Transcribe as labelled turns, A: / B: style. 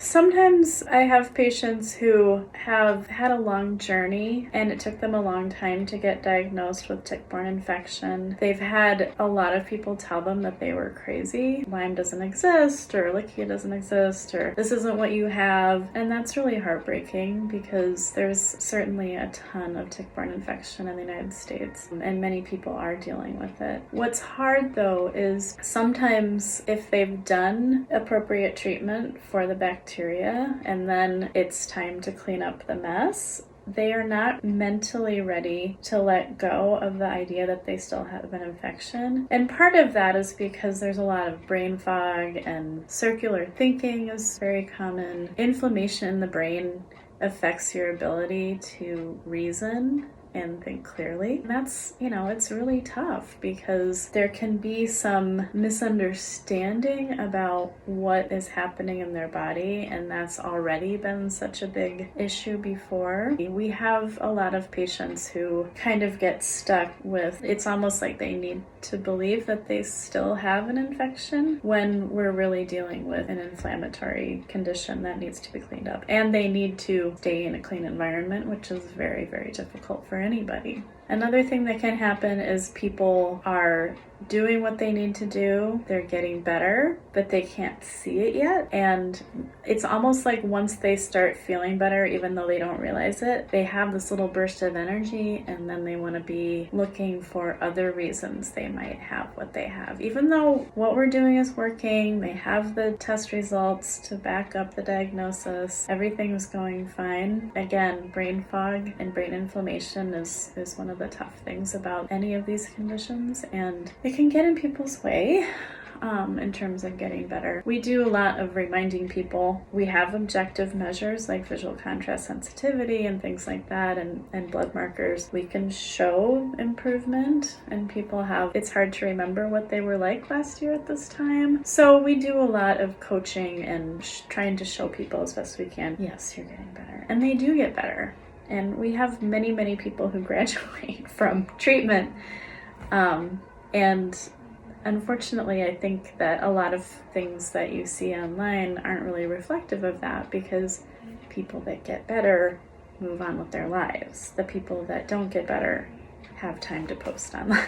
A: Sometimes I have patients who have had a long journey and it took them a long time to get diagnosed with tick-borne infection. They've had a lot of people tell them that they were crazy. Lyme doesn't exist, or leishmania doesn't exist, or this isn't what you have. And that's really heartbreaking because there's certainly a ton of tick-borne infection in the United States and many people are dealing with it. What's hard though is sometimes if they've done appropriate treatment for the bacteria and then it's time to clean up the mess, they are not mentally ready to let go of the idea that they still have an infection. And part of that is because there's a lot of brain fog and circular thinking is very common. Inflammation in the brain affects your ability to reason and think clearly. And that's, it's really tough because there can be some misunderstanding about what is happening in their body, and that's already been such a big issue before. We have a lot of patients who kind of get stuck with, it's almost like they need to believe that they still have an infection when we're really dealing with an inflammatory condition that needs to be cleaned up. And they need to stay in a clean environment, which is very, very difficult for anybody. Another thing that can happen is people are doing what they need to do, they're getting better, but they can't see it yet. And it's almost like once they start feeling better, even though they don't realize it, they have this little burst of energy and then they want to be looking for other reasons they might have what they have. Even though what we're doing is working, they have the test results to back up the diagnosis, everything is going fine. Again, brain fog and brain inflammation is one of the tough things about any of these conditions, and it can get in people's way in terms of getting better. We do a lot of reminding people. We have objective measures like visual contrast sensitivity and things like that, and blood markers. We can show improvement, and people it's hard to remember what they were like last year at this time. So we do a lot of coaching and trying to show people as best we can, yes, you're getting better. And they do get better. And we have many, many people who graduate from treatment. And unfortunately, I think that a lot of things that you see online aren't really reflective of that, because people that get better move on with their lives. The people that don't get better have time to post online.